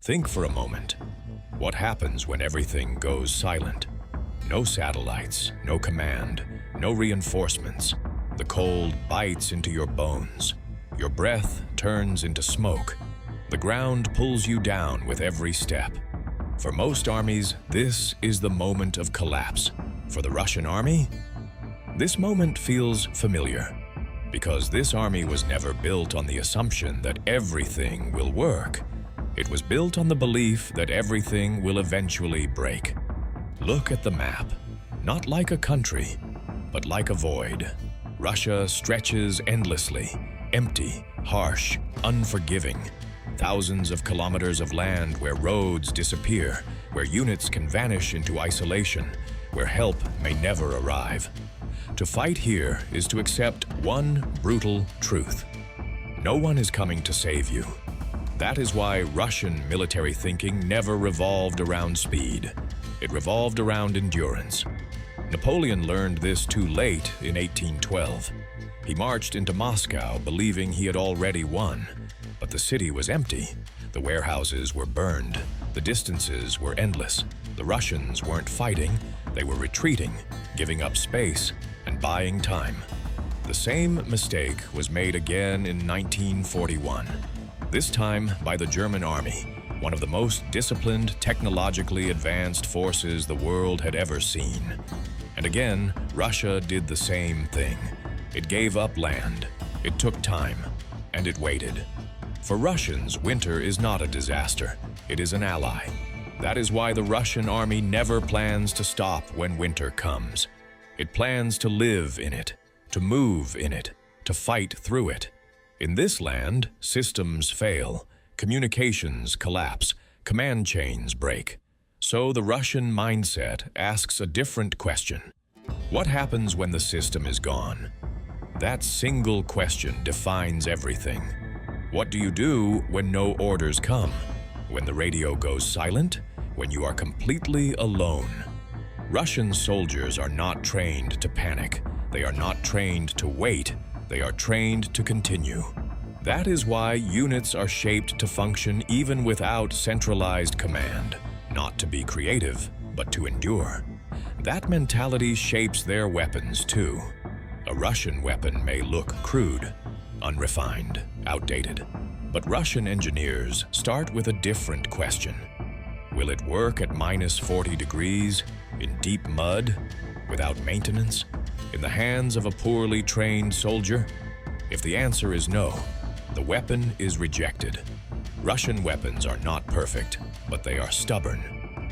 Think for a moment. What happens when everything goes silent? No satellites, no command, no reinforcements. The cold bites into your bones. Your breath turns into smoke. The ground pulls you down with every step. For most armies, this is the moment of collapse. For the Russian army, this moment feels familiar, because this army was never built on the assumption that everything will work. It was built on the belief that everything will eventually break. Look at the map. Not like a country, but like a void. Russia stretches endlessly, empty, harsh, unforgiving. Thousands of kilometers of land where roads disappear, where units can vanish into isolation, where help may never arrive. To fight here is to accept one brutal truth. No one is coming to save you. That is why Russian military thinking never revolved around speed. It revolved around endurance. Napoleon learned this too late in 1812. He marched into Moscow believing he had already won. But the city was empty. The warehouses were burned. The distances were endless. The Russians weren't fighting. They were retreating, giving up space, and buying time. The same mistake was made again in 1941. This time by the German army, one of the most disciplined, technologically advanced forces the world had ever seen. And again, Russia did the same thing. It gave up land. It took time. And it waited. For Russians, winter is not a disaster. It is an ally. That is why the Russian army never plans to stop when winter comes. It plans to live in it, to move in it, to fight through it. In this land, systems fail, communications collapse, command chains break. So the Russian mindset asks a different question. What happens when the system is gone? That single question defines everything. What do you do when no orders come? When the radio goes silent? When you are completely alone? Russian soldiers are not trained to panic. They are not trained to wait. They are trained to continue. That is why units are shaped to function even without centralized command. Not to be creative, but to endure. That mentality shapes their weapons too. A Russian weapon may look crude, unrefined, outdated. But Russian engineers start with a different question. Will it work at -40 degrees, in deep mud, without maintenance, in the hands of a poorly trained soldier? If the answer is no, the weapon is rejected. Russian weapons are not perfect, but they are stubborn.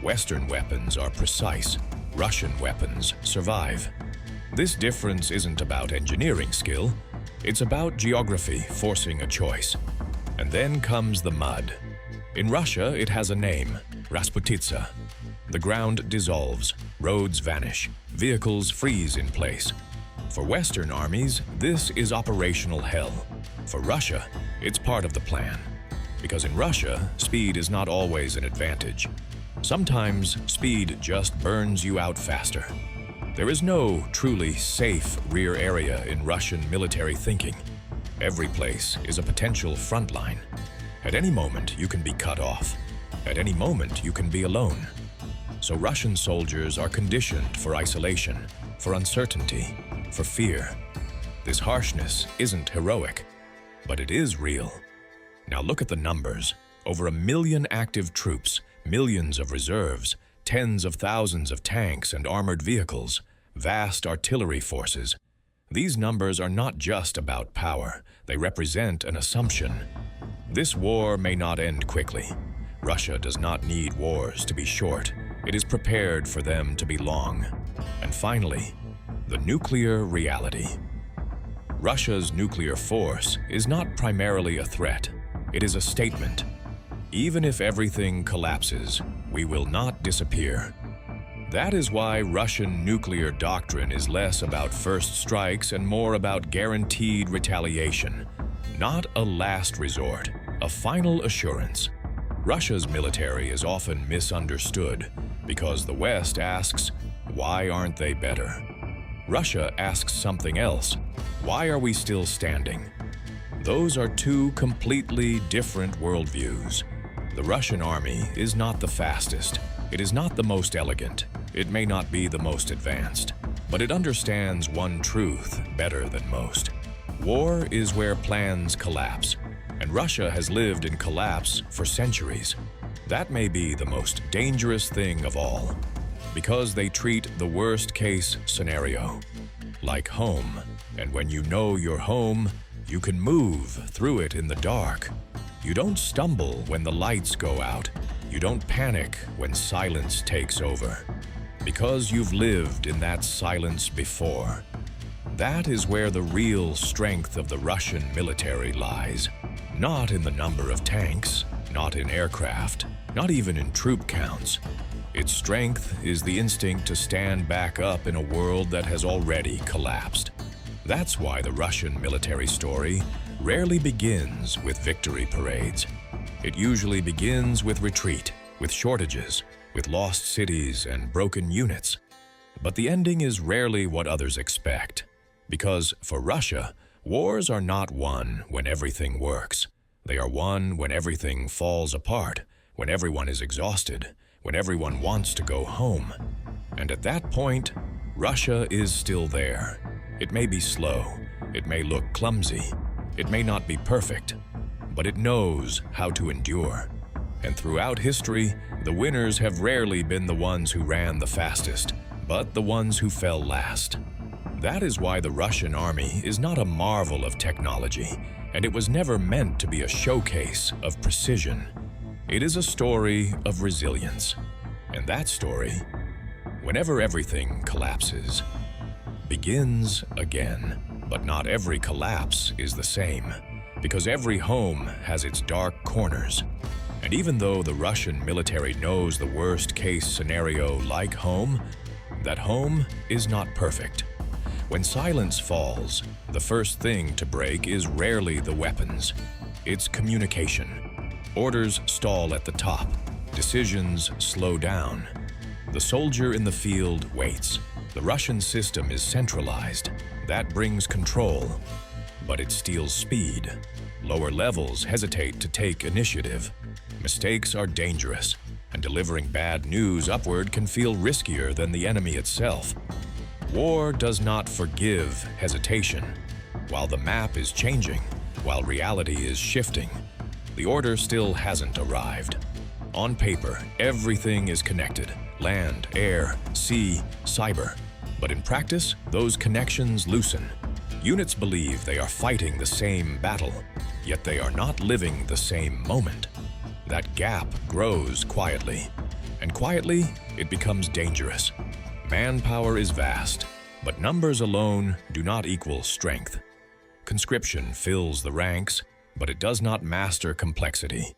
Western weapons are precise. Russian weapons survive. This difference isn't about engineering skill. It's about geography forcing a choice. And then comes the mud. In Russia, it has a name, Rasputitsa. The ground dissolves, roads vanish, vehicles freeze in place. For Western armies, this is operational hell. For Russia, it's part of the plan. Because in Russia, speed is not always an advantage. Sometimes speed just burns you out faster. There is no truly safe rear area in Russian military thinking. Every place is a potential front line. At any moment, you can be cut off. At any moment, you can be alone. So Russian soldiers are conditioned for isolation, for uncertainty, for fear. This harshness isn't heroic, but it is real. Now look at the numbers. Over 1 million active troops, millions of reserves, tens of thousands of tanks and armored vehicles, vast artillery forces. These numbers are not just about power. They represent an assumption. This war may not end quickly. Russia does not need wars to be short. It is prepared for them to be long. And finally, the nuclear reality. Russia's nuclear force is not primarily a threat. It is a statement. Even if everything collapses, we will not disappear. That is why Russian nuclear doctrine is less about first strikes and more about guaranteed retaliation. Not a last resort, a final assurance. Russia's military is often misunderstood because the West asks, why aren't they better? Russia asks something else. Why are we still standing? Those are two completely different worldviews. The Russian army is not the fastest. It is not the most elegant. It may not be the most advanced. But it understands one truth better than most. War is where plans collapse, and Russia has lived in collapse for centuries. That may be the most dangerous thing of all, because they treat the worst-case scenario like home. And when you know you're home, you can move through it in the dark. You don't stumble when the lights go out. You don't panic when silence takes over, because you've lived in that silence before. That is where the real strength of the Russian military lies. Not in the number of tanks, not in aircraft, not even in troop counts. Its strength is the instinct to stand back up in a world that has already collapsed. That's why the Russian military story rarely begins with victory parades. It usually begins with retreat, with shortages, with lost cities and broken units. But the ending is rarely what others expect. Because for Russia, wars are not won when everything works. They are won when everything falls apart, when everyone is exhausted, when everyone wants to go home. And at that point, Russia is still there. It may be slow, it may look clumsy, it may not be perfect, but it knows how to endure. And throughout history, the winners have rarely been the ones who ran the fastest, but the ones who fell last. That is why the Russian army is not a marvel of technology, and it was never meant to be a showcase of precision. It is a story of resilience. And that story, whenever everything collapses, begins again. But not every collapse is the same, because every home has its dark corners. And even though the Russian military knows the worst-case scenario like home, that home is not perfect. When silence falls, the first thing to break is rarely the weapons. It's communication. Orders stall at the top. Decisions slow down. The soldier in the field waits. The Russian system is centralized. That brings control, but it steals speed. Lower levels hesitate to take initiative. Mistakes are dangerous, and delivering bad news upward can feel riskier than the enemy itself. War does not forgive hesitation. While the map is changing, while reality is shifting, the order still hasn't arrived. On paper, everything is connected: land, air, sea, cyber. But in practice, those connections loosen. Units believe they are fighting the same battle, yet they are not living the same moment. That gap grows quietly, and quietly it becomes dangerous. Manpower is vast, but numbers alone do not equal strength. Conscription fills the ranks, but it does not master complexity.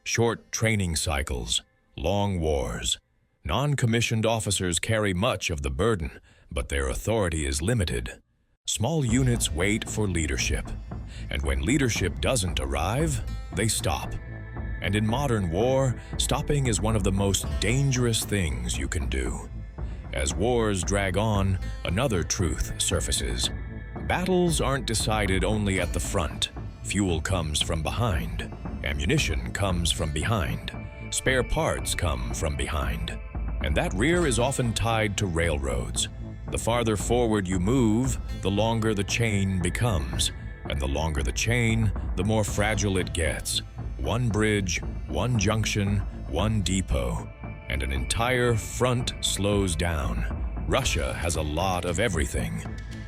Short training cycles, long wars. Non-commissioned officers carry much of the burden, but their authority is limited. Small units wait for leadership, and when leadership doesn't arrive, they stop. And in modern war, stopping is one of the most dangerous things you can do. As wars drag on, another truth surfaces. Battles aren't decided only at the front. Fuel comes from behind. Ammunition comes from behind. Spare parts come from behind. And that rear is often tied to railroads. The farther forward you move, the longer the chain becomes. And the longer the chain, the more fragile it gets. One bridge, one junction, one depot, and an entire front slows down. Russia has a lot of everything,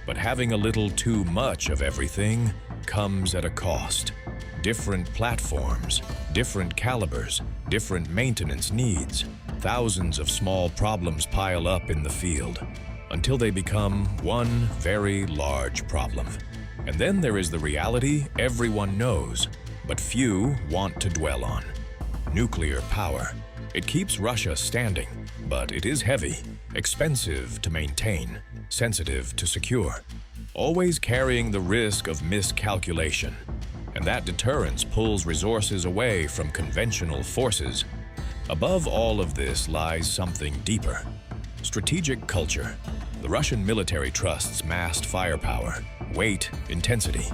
but having a little too much of everything comes at a cost. Different platforms, different calibers, different maintenance needs. Thousands of small problems pile up in the field until they become one very large problem. And then there is the reality everyone knows, but few want to dwell on. Nuclear power. It keeps Russia standing, but it is heavy, expensive to maintain, sensitive to secure, always carrying the risk of miscalculation. And that deterrence pulls resources away from conventional forces. Above all of this lies something deeper: strategic culture. The Russian military trusts massed firepower, weight, intensity.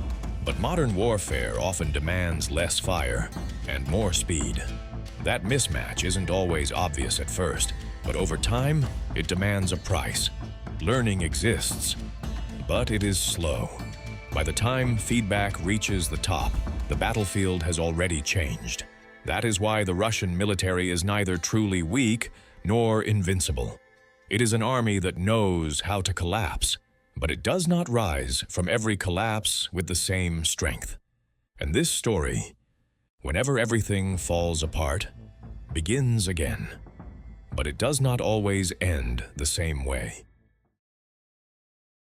But modern warfare often demands less fire and more speed. That mismatch isn't always obvious at first, but over time, it demands a price. Learning exists, but it is slow. By the time feedback reaches the top, the battlefield has already changed. That is why the Russian military is neither truly weak nor invincible. It is an army that knows how to collapse, but it does not rise from every collapse with the same strength. And this story, whenever everything falls apart, begins again. But it does not always end the same way.